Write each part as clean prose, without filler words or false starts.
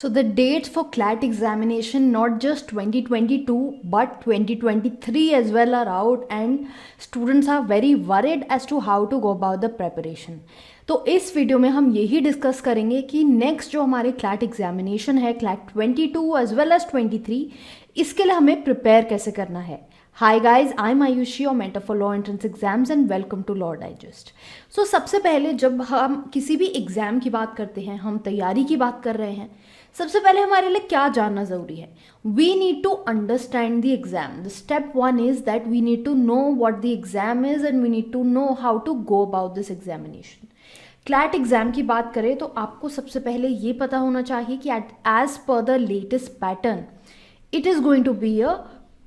So the dates for CLAT examination, not just 2022 but 2023 as well, are out and students are very worried as to how to go about the preparation. तो इस video में हम यही discuss करेंगे कि next जो हमारे CLAT examination है, CLAT 22 एज वेल एज 23, इसके लिए हमें प्रिपेयर कैसे करना है. Hi guys, I'm Ayushi, your mentor for Law Entrance Exams and welcome to Law Digest. So सबसे पहले जब हम किसी भी एग्ज़ाम की बात करते हैं, हम तैयारी की बात कर रहे हैं, सबसे पहले हमारे लिए क्या जानना ज़रूरी है. We need to understand the exam. The step one is that we need to know what the exam is and we need to know how to go about this examination. CLAT exam की बात करें तो आपको सबसे पहले ये पता होना चाहिए कि as per the latest pattern it is going to be a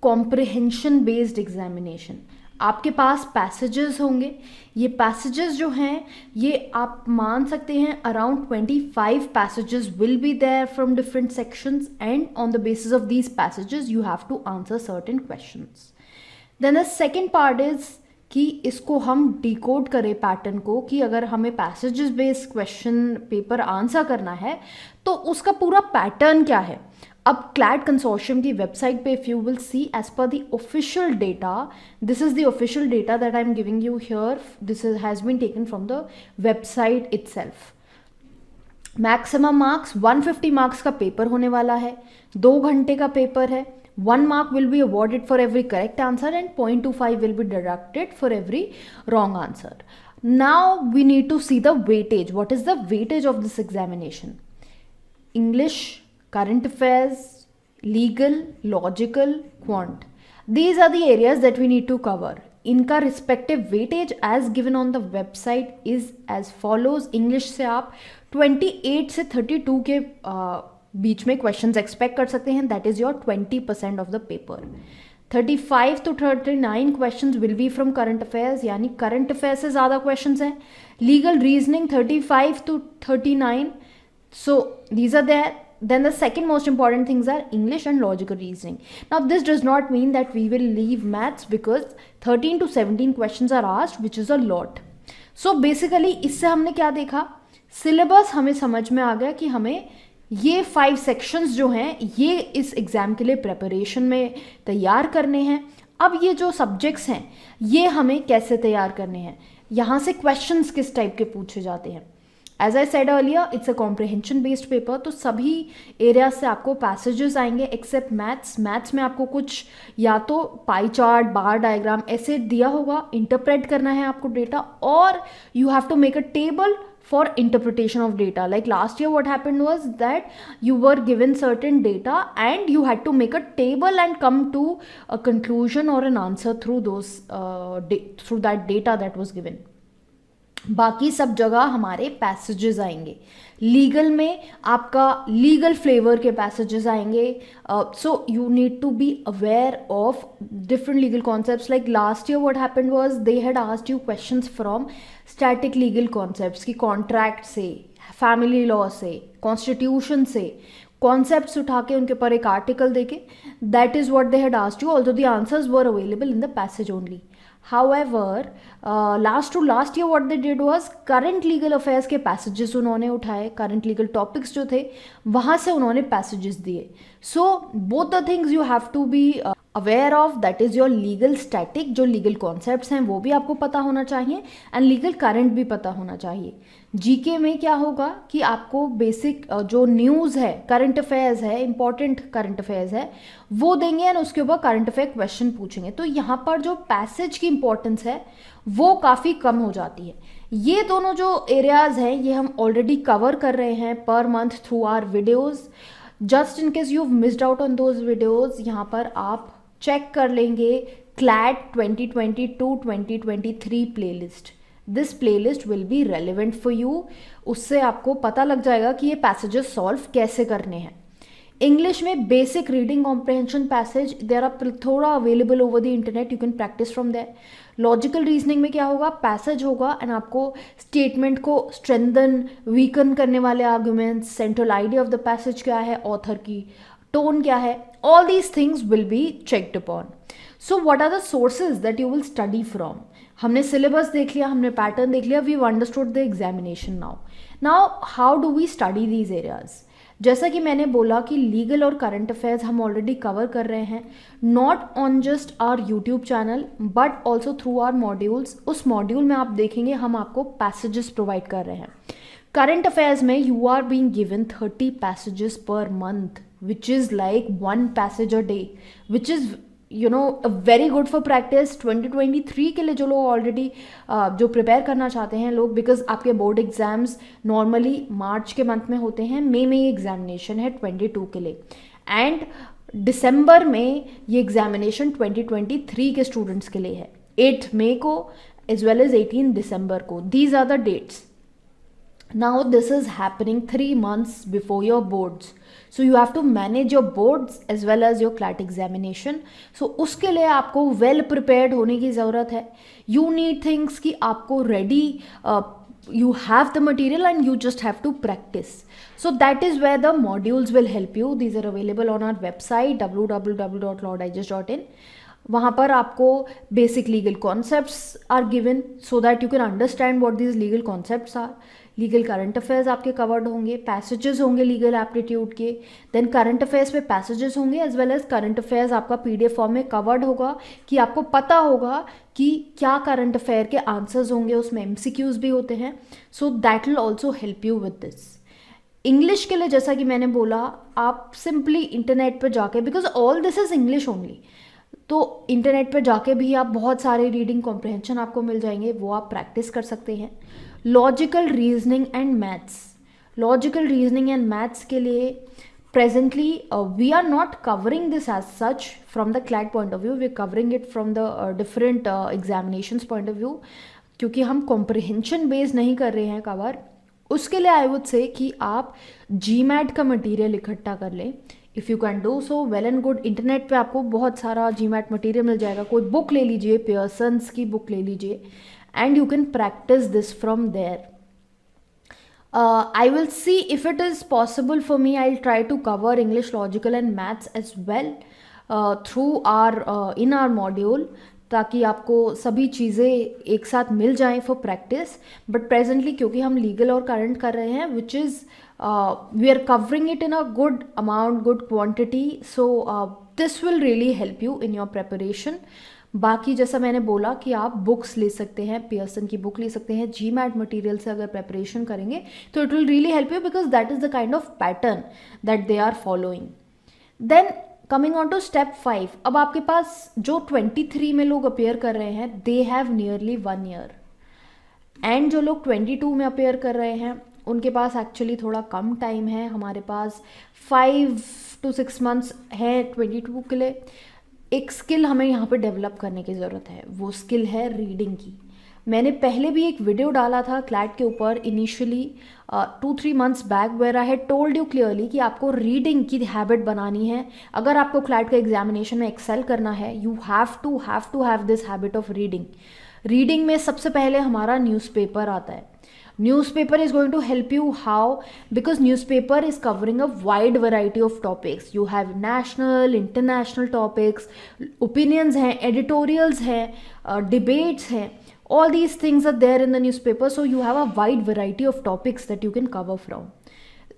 comprehension based examination. आपके पास पैसेजेस होंगे. ये पैसेजेस जो हैं ये आप मान सकते हैं around 25 passages will be there from different sections and on the basis of these passages you have to answer certain questions. Then the second part is कि इसको हम डिकोड करें पैटर्न को, कि अगर हमें passages based question paper answer करना है तो उसका पूरा पैटर्न क्या है. अब क्लैट कंसोर्शियम की वेबसाइट पे if you will see as per the official data, this is the official data that I am giving you here. This has been taken from the website itself. Maximum marks 150 marks का paper होने वाला है. 2 घंटे का paper है. 1 mark will be awarded for every correct answer and 0.25 will be deducted for every wrong answer. Now we need to see the weightage. What is the weightage of this examination? English, current affairs, legal, logical, quant. These are the areas that we need to cover. इनका respective weightage as given on the website is as follows. English से आप 28 से 32 के बीच में questions expect कर सकते हैं. That is your 20% of the paper. 35 to 39 questions will be from current affairs, यानी करंट अफेयर्स से ज़्यादा क्वेश्चंस हैं. Legal reasoning 35 to 39. So these are there. Then the second most important things are English and logical reasoning. Now this does not mean that we will leave maths because 13 to 17 questions are asked, which is a lot. So basically इससे हमने क्या देखा, syllabus हमें समझ में आ गया कि हमें ये 5 सेक्शंस जो हैं ये इस एग्ज़ाम के लिए प्रिपरेशन में तैयार करने हैं. अब ये जो सब्जेक्ट्स हैं ये हमें कैसे तैयार करने हैं, यहाँ से क्वेश्चंस किस टाइप के पूछे जाते हैं. As I said earlier, it's a comprehension based paper, तो सभी एरिया से आपको पैसेजेस आएंगे एक्सेप्ट मैथ्स. मैथ्स में आपको कुछ या तो पाई चार्ट, बार डायग्राम ऐसे दिया होगा, इंटरप्रेट करना है आपको डेटा, और you have to make a table for interpretation of data. Like last year what happened was that you were given certain data and you had to make a table and come to a conclusion or an answer through those through that data that was given. बाकी सब जगह हमारे passages आएंगे. Legal में आपका legal flavour के passages आएंगे. So you need to be aware of different legal concepts. Like last year what happened was they had asked you questions from static legal concepts, की कॉन्ट्रैक्ट से, family law से, constitution से concepts उठा के उनके ऊपर एक आर्टिकल देके. That is what they had asked you, although the answers were available in the passage only. However, last year what they did was current legal affairs के passages उन्होंने उठाए, current legal topics जो थे वहाँ से उन्होंने passages दिए. So both the things you have to be aware of, that is your legal static, जो legal concepts हैं वो भी आपको पता होना चाहिए and legal current भी पता होना चाहिए. जीके में क्या होगा कि आपको बेसिक जो न्यूज़ है, करंट अफेयर्स है, इंपॉर्टेंट करंट अफेयर्स है वो देंगे और उसके ऊपर करंट अफेयर क्वेश्चन पूछेंगे. तो यहाँ पर जो पैसेज की इंपॉर्टेंस है वो काफ़ी कम हो जाती है. ये दोनों जो एरियाज़ हैं ये हम ऑलरेडी कवर कर रहे हैं per month through our videos. Just in case you missed out on those videos, यहाँ पर आप चेक कर लेंगे CLAT 2022-2023 playlist. This playlist will be relevant for you. उससे आपको पता लग जाएगा कि ये पैसेजेस सॉल्व कैसे करने हैं. इंग्लिश में basic reading comprehension passage there are थोड़ा available over the internet, you can practise from there. Logical reasoning में क्या होगा, पैसेज होगा एंड आपको स्टेटमेंट को स्ट्रेंथन वीकन करने वाले arguments, central idea of the passage क्या है, ऑथर की टोन क्या है, all these things will be checked upon. So what are the sources that you will study from. हमने सिलेबस देख लिया, हमने पैटर्न देख लिया, we understood the examination. Now how do we study these areas. जैसा कि मैंने बोला कि लीगल और करंट अफेयर्स हम ऑलरेडी कवर कर रहे हैं, not on just our YouTube channel but also through our modules. उस मॉड्यूल में आप देखेंगे हम आपको पैसेजेस प्रोवाइड कर रहे हैं। करंट अफेयर्स में you are being given 30 passages per month, which is like 1 passage a day, which is very good for practice 2023 के लिए। जो लोग ऑलरेडी जो प्रिपेयर करना चाहते हैं लोग, बिकॉज आपके बोर्ड एग्जाम्स नॉर्मली मार्च के मंथ में होते हैं, मई में एग्जामिनेशन है 22 के लिए, एंड दिसंबर में ये एग्जामिनेशन 2023 के स्टूडेंट्स के लिए है, 8 मई को एज वेल एज 18 दिसंबर को। These are the dates. Now this is happening 3 months before your boards, so you have to manage your boards as well as your CLAT examination. So उसके लिए आपको well prepared होने की ज़रूरत है। You need things कि आपको ready, you have the material and you just have to practice. So that is where the modules will help you. These are available on our website www.lawdigest.in. वहाँ पर आपको basic legal concepts are given so that you can understand what these legal concepts are. Legal current affairs आपके covered होंगे, passages होंगे legal aptitude के, then current affairs में passages होंगे as well as current affairs आपका PDF form में covered होगा कि आपको पता होगा कि क्या करंट अफेयर के आंसर्स होंगे, उसमें MCQs भी होते हैं। So that will also help you with this. English के लिए जैसा कि मैंने बोला, आप सिंपली इंटरनेट पर जाके, because all this is English only, तो इंटरनेट पे जाके भी आप बहुत सारे रीडिंग कॉम्प्रहेंशन आपको मिल जाएंगे, वो आप प्रैक्टिस कर सकते हैं। Logical reasoning and maths, logical reasoning and maths के लिए presently we are not covering this as such from the CLAT point of view, we are covering it from the different examinations point of view, क्योंकि हम comprehension based नहीं कर रहे हैं cover. उसके लिए आई वुड से कि आप GMAT का मटीरियल इकट्ठा कर लें। If you can do so well and good. Internet पे आपको बहुत सारा GMAT मटेरियल मिल जाएगा, कोई बुक ले लीजिए, पियर्सन्स की बुक ले लीजिए, and you can practise this from there. I will see if it is possible for me. I'll try to cover English, logical and maths as well through our in our module, ताकि आपको सभी चीज़ें एक साथ मिल जाएं for practice. But presently क्योंकि हम legal और करंट कर रहे हैं, which is we are covering it in a good amount, good quantity, so this will really help you in your preparation. बाकी जैसा मैंने बोला कि आप बुक्स ले सकते हैं, पियर्सन की बुक ले सकते हैं, GMAT मटेरियल से अगर प्रिपरेशन करेंगे तो it will really help you, because that is the kind of pattern that they are following. Then coming on to step 5, अब आपके पास जो 23 में लोग अपेयर कर रहे हैं, they have nearly 1 year, and जो लोग 22 में अपेयर कर रहे हैं उनके पास एक्चुअली थोड़ा कम टाइम है। हमारे पास 5 to 6 months है 22 के लिए। एक स्किल हमें यहाँ पे डेवलप करने की ज़रूरत है, वो स्किल है रीडिंग की। मैंने पहले भी एक वीडियो डाला था क्लैट के ऊपर initially 2-3 months back, where I had told you clearly कि आपको रीडिंग की हैबिट बनानी है। अगर आपको क्लैट का एग्जामिनेशन में एक्सेल करना है, you have to have this habit of reading. Reading में सबसे पहले हमारा न्यूज़पेपर आता है। Newspaper is going to help you how? Because newspaper is covering a wide variety of topics. You have national, international topics, opinions हैं, editorials हैं, debates हैं. All these things are there in the newspaper, so you have a wide variety of topics that you can cover from.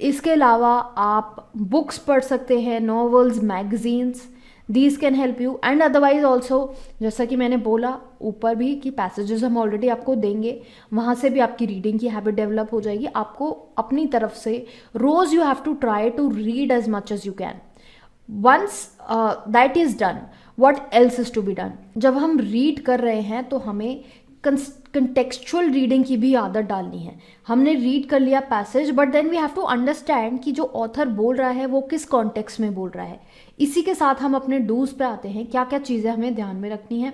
इसके अलावा आप books पढ़ सकते हैं, novels, magazines. These can help you, and otherwise also जैसा कि मैंने बोला ऊपर भी कि पैसेजेस हम ऑलरेडी आपको देंगे, वहाँ से भी आपकी रीडिंग की हैबिट डेवलप हो जाएगी। आपको अपनी तरफ से रोज़ you have to try to read as much as you can. Once that is done, what else is to be done? जब हम रीड कर रहे हैं तो हमें कंटेक्चुअल रीडिंग की भी आदत डालनी है। हमने रीड कर लिया passage, but then we have to understand कि जो ऑथर बोल रहा है वो किस कॉन्टेक्स्ट में बोल रहा है। इसी के साथ हम अपने डूज पे आते हैं, क्या क्या चीज़ें हमें ध्यान में रखनी है।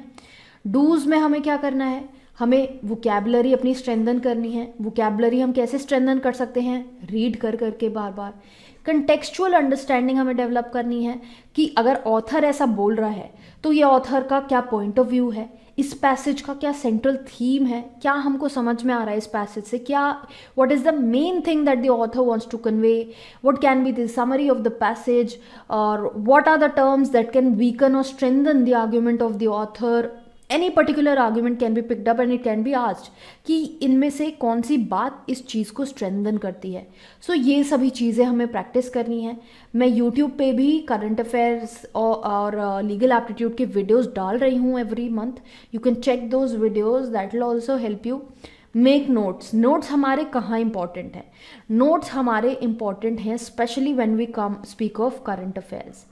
डूज में हमें क्या करना है, हमें वोकैबुलरी अपनी स्ट्रेंथन करनी है। वोकैबुलरी हम कैसे स्ट्रेंथन कर सकते हैं? रीड कर करके बार बार। कंटेक्चुअल अंडरस्टैंडिंग हमें डेवलप करनी है कि अगर ऑथर ऐसा बोल रहा है तो ये ऑथर का क्या पॉइंट ऑफ व्यू है, इस पैसेज का क्या सेंट्रल थीम है, क्या हमको समझ में आ रहा है इस पैसेज से, क्या what is the main thing that the author wants to convey, what can be the summary of the passage, और what are the terms that can weaken और strengthen the argument of the author. Any particular argument can be picked up and it can be asked कि इनमें से कौन सी बात इस चीज़ को strengthen करती है. सो ये सभी चीज़ें हमें प्रैक्टिस करनी है. मैं यूट्यूब पे भी करंट अफेयर्स और लीगल एप्टीट्यूड के वीडियोस डाल रही हूँ every month. You can check those videos, that will also help you. Make notes. Notes हमारे कहाँ इंपॉर्टेंट है? नोट्स हमारे इंपॉर्टेंट हैं specially when we come speak of current affairs.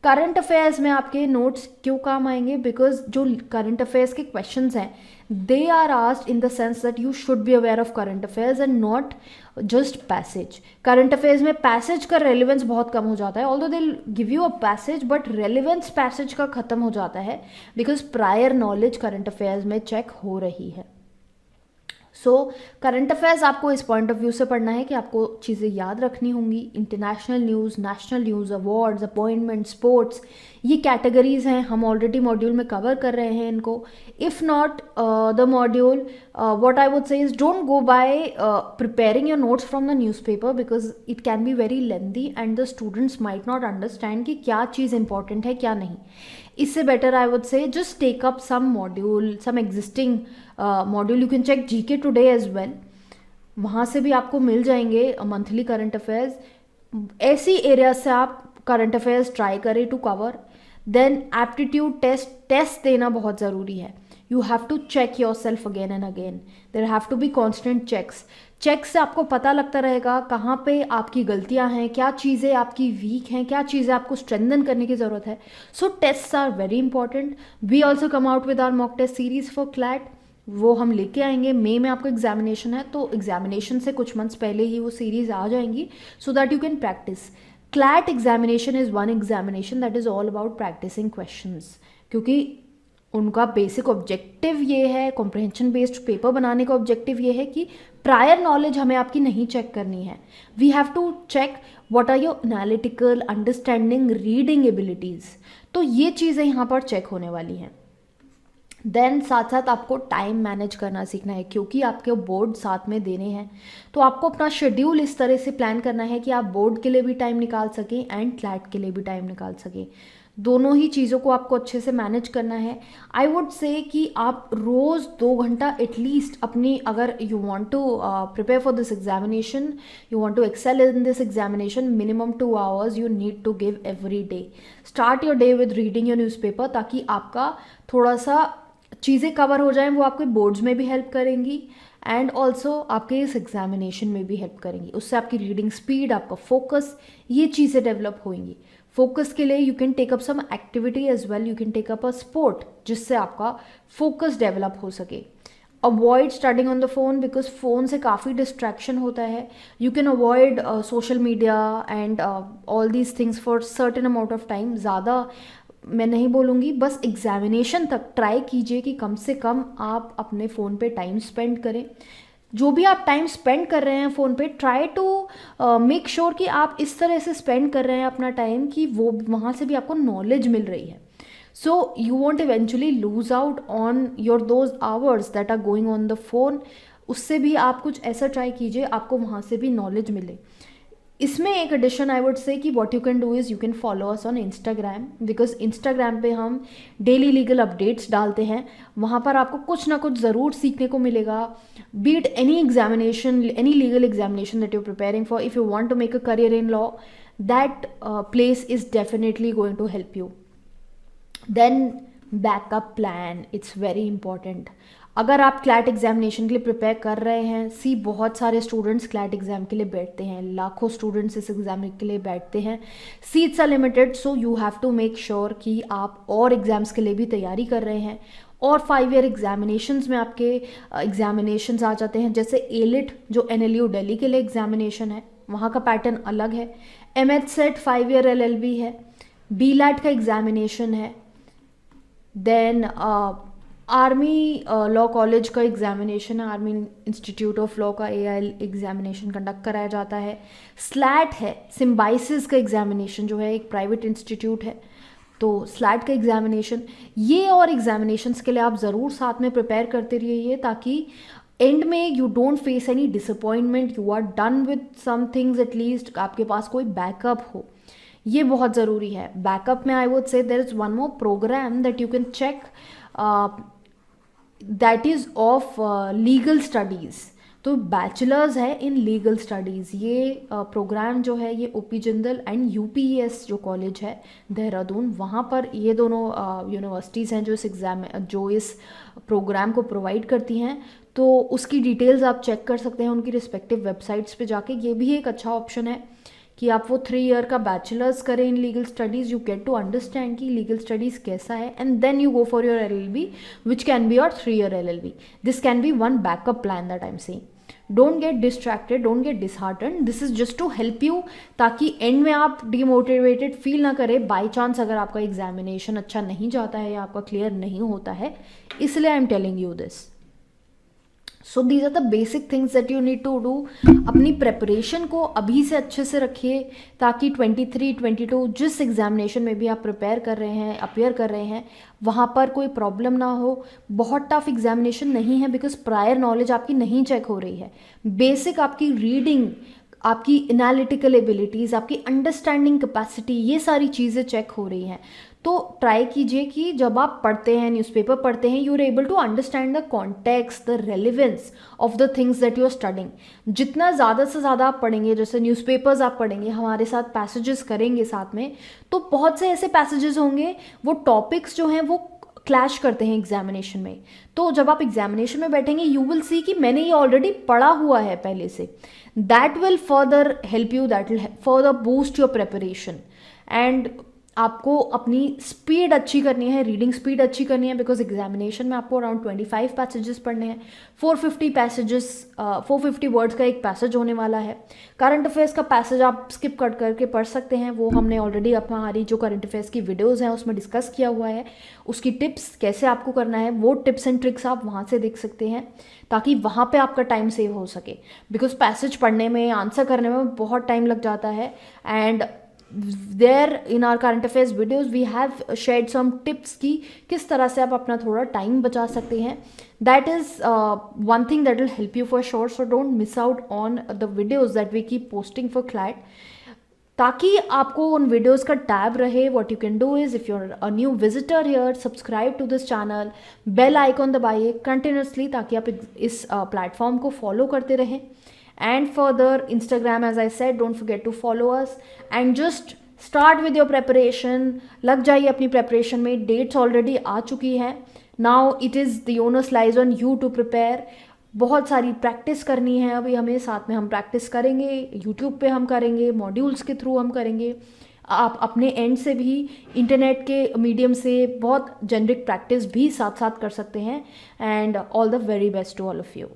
Current affairs में आपके नोट्स क्यों काम आएंगे? बिकॉज जो करंट अफेयर्स के क्वेश्चंस हैं they are asked in the sense that you should be aware of current affairs and not just passage. Current affairs में passage का रेलिवेंस बहुत कम हो जाता है. Although they give you a passage but relevance passage का खत्म हो जाता है because prior knowledge current affairs में चेक हो रही है. सो करंट अफेयर्स आपको इस पॉइंट ऑफ व्यू से पढ़ना है कि आपको चीज़ें याद रखनी होंगी. International news, national news, awards, appointment, sports, ये कैटेगरीज हैं. हम ऑलरेडी मॉड्यूल में कवर कर रहे हैं इनको. If not the module, what I would say is don't go by preparing your notes from the newspaper because it can be very lengthy and the students might not understand कि क्या चीज़ important है क्या नहीं. इससे better I would say just take up some module, some existing module. You can check GK today as well. वहाँ से भी आपको मिल जाएंगे मंथली करंट अफेयर्स. ऐसी एरिया से आप करंट अफेयर्स ट्राई करें to cover. Then aptitude test देना बहुत ज़रूरी है. You have to check yourself again and again. There have to be constant checks. Check से आपको पता लगता रहेगा कहाँ पे आपकी गलतियाँ हैं, क्या चीज़ें आपकी वीक हैं, क्या चीज़ें आपको स्ट्रेंथन करने की ज़रूरत है. So tests are very important. We also come out with our mock test series for CLAT. वो हम लेके आएंगे. मई में आपको एग्जामिनेशन है तो एग्जामिनेशन से कुछ मंथ्स पहले ही वो सीरीज आ जाएंगी so that you can practise. CLAT examination is one examination that is all about practising questions क्योंकि उनका बेसिक ऑब्जेक्टिव ये है, कॉम्प्रहेंशन बेस्ड पेपर बनाने का ऑब्जेक्टिव ये है कि प्रायर नॉलेज हमें आपकी नहीं चेक करनी है. We have to check what are your analytical, understanding, reading abilities. तो ये चीज़ें यहाँ पर चेक होने वाली हैं. देन साथ साथ आपको टाइम मैनेज करना सीखना है क्योंकि आपके बोर्ड साथ में देने हैं. तो आपको अपना शेड्यूल इस तरह से प्लान करना है कि आप बोर्ड के लिए भी टाइम निकाल सकें एंड क्लैट के लिए भी टाइम निकाल सकें. दोनों ही चीज़ों को आपको अच्छे से मैनेज करना है. आई वुड से कि आप रोज़ 2 घंटा एटलीस्ट अपनी, अगर you want to prepare for this examination, you want to excel in this examination, minimum 2 hours you need to give every day. Start your day with reading your newspaper ताकि आपका थोड़ा सा चीज़ें कवर हो जाएं. वो आपके बोर्ड्स में भी हेल्प करेंगी एंड ऑल्सो आपके इस एग्जामिनेशन में भी हेल्प करेंगी. उससे आपकी रीडिंग स्पीड, आपका फोकस, ये चीज़ें डेवलप होंगी. फोकस के लिए you can take up some activity as well. You can take up a sport जिससे आपका फोकस डेवलप हो सके. Avoid studying on the phone because phone से काफ़ी डिस्ट्रैक्शन होता है. You can avoid social media and all these things for certain amount of time. ज़्यादा मैं नहीं बोलूँगी, बस एग्जामिनेशन तक ट्राई कीजिए कि कम से कम आप अपने फ़ोन पे टाइम स्पेंड करें. जो भी आप टाइम स्पेंड कर रहे हैं फ़ोन पे, ट्राई टू मेक श्योर कि आप इस तरह से स्पेंड कर रहे हैं अपना टाइम कि वो वहाँ से भी आपको नॉलेज मिल रही है. So you won't eventually lose out on your those hours that are going on the phone. उससे भी आप कुछ ऐसा ट्राई कीजिए आपको वहाँ से भी नॉलेज मिले. इसमें एक एडिशन आई वुड से कि what you can do is you can follow us on Instagram because Instagram पे हम डेली लीगल अपडेट्स डालते हैं. वहाँ पर आपको कुछ ना कुछ ज़रूर सीखने को मिलेगा. Beat any examination, any legal examination that you preparing for, if you want to make a career in law, that place is definitely going to help you. Then backup plan, it's very important. अगर आप CLAT examination के लिए prepare कर रहे हैं, बहुत सारे students CLAT exam के लिए बैठते हैं, लाखों स्टूडेंट्स इस एग्जाम के लिए बैठते हैं. Seats are limited, so you have to make sure कि आप और एग्जाम्स के लिए भी तैयारी कर रहे हैं. और 5 ईयर एग्जामिनेशंस में आपके एग्जामिनेशंस आ जाते हैं. जैसे एलिट जो NLU दिल्ली के लिए एग्जामिनेशन है, वहाँ का पैटर्न अलग है. MHSET 5 ईयर LLB है. BLAT का एग्जामिनेशन है. देन आर्मी लॉ कॉलेज का एग्जामिनेशन है. आर्मी इंस्टीट्यूट ऑफ लॉ का AIL एग्जामिनेशन कंडक्ट कराया जाता है. SLAT है, सिम्बाइसिस का एग्जामिनेशन जो है एक प्राइवेट इंस्टीट्यूट है, तो SLAT का एग्जामिनेशन. ये और एग्जामिनेशंस के लिए आप ज़रूर साथ में प्रिपेयर करते रहिए ताकि एंड में you don't face any disappointment. You are done with some things, at least आपके पास कोई बैकअप हो. ये बहुत ज़रूरी है. बैकअप में I would say there is one more program that you can check that is of legal studies. तो बैचलर्स है इन लीगल स्टडीज़। ये प्रोग्राम जो है ये ओपी जिंदल एंड यूपीएस जो कॉलेज है देहरादून, वहाँ पर ये दोनों यूनिवर्सिटीज़ हैं जो इस प्रोग्राम को प्रोवाइड करती हैं। तो उसकी डिटेल्स आप चेक कर सकते हैं उनकी रिस्पेक्टिव वेबसाइट्स पे जाके। ये भी एक अच्छा ऑप्शन है कि आप वो 3 ईयर का बैचलर्स करें in legal studies. You get to understand कि लीगल स्टडीज़ कैसा है, and then you go for your LLB which can be your 3 year LLB। This can be one backup plan that I am saying. Don't get distracted, don't get disheartened, this is just to help you, ताकि end में आप demotivated feel ना करें by chance अगर आपका examination अच्छा नहीं जाता है या आपका क्लियर नहीं होता है। इसलिए I am telling you this. So these are the basic things that you need to do. अपनी प्रेपरेशन को अभी से अच्छे से रखिए, ताकि 23, 22 जिस एग्जामिनेशन में भी आप प्रिपेयर कर रहे हैं, अपेयर कर रहे हैं, वहाँ पर कोई प्रॉब्लम ना हो। बहुत टफ एग्जामिनेशन नहीं है, बिकॉज प्रायर नॉलेज आपकी नहीं चेक हो रही है। बेसिक आपकी रीडिंग, आपकी एनालिटिकल एबिलिटीज़, आपकी अंडरस्टैंडिंग कैपेसिटी, ये सारी चीज़ें चेक हो रही हैं। तो ट्राई कीजिए कि जब आप पढ़ते हैं, न्यूज़पेपर पढ़ते हैं, you are able to understand the context, the relevance of the things that you are studying. जितना ज़्यादा से ज़्यादा आप पढ़ेंगे, जैसे न्यूज़पेपर्स आप पढ़ेंगे, हमारे साथ पैसेजेस करेंगे साथ में, तो बहुत से ऐसे पैसेजेस होंगे, वो टॉपिक्स जो हैं वो क्लैश करते हैं एग्जामिनेशन में। तो जब आप एग्जामिनेशन में बैठेंगे, यू विल सी कि मैंने ये ऑलरेडी पढ़ा हुआ है पहले से। That will further help you, that will further boost your preparation. And आपको अपनी स्पीड अच्छी करनी है, रीडिंग स्पीड अच्छी करनी है, बिकॉज एग्जामिनेशन में आपको अराउंड 25 पैसेजेस पढ़ने हैं। 450 वर्ड्स का एक पैसेज होने वाला है। करंट अफेयर्स का पैसेज आप स्किप कट करके पढ़ सकते हैं, वो हमने ऑलरेडी हमारी जो करंट अफेयर्स की वीडियोज़ हैं उसमें डिस्कस किया हुआ है। उसकी टिप्स कैसे आपको करना है, वो टिप्स एंड ट्रिक्स आप वहाँ से देख सकते हैं, ताकि वहाँ पे आपका टाइम सेव हो सके। बिकॉज पैसेज पढ़ने में, आंसर करने में बहुत टाइम लग जाता है। And there in our current affairs videos we have shared some tips कि किस तरह से आप अपना थोड़ा टाइम बचा सकते हैं। that is one thing that will help you for sure, so don't miss out on the videos that we keep posting for CLAT, ताकि आपको उन वीडियोस का टैब रहे। what you can do is, if you're a new visitor here, subscribe to this channel, bell icon दबाइए continuously, ताकि आप इस platform को फॉलो करते रहें। And further, Instagram, as I said, don't forget to follow us and just start with your preparation. लग जाइए अपनी preparation में, dates already आ चुकी हैं। Now it is the onus lies on you to prepare. बहुत सारी प्रैक्टिस करनी है अभी हमें, साथ में हम प्रैक्टिस करेंगे, यूट्यूब पे हम करेंगे, मॉड्यूल्स के थ्रू हम करेंगे। आप अपने एंड से भी इंटरनेट के मीडियम से बहुत जेनरिक प्रैक्टिस भी साथ साथ कर सकते हैं। And all the very best to all of you.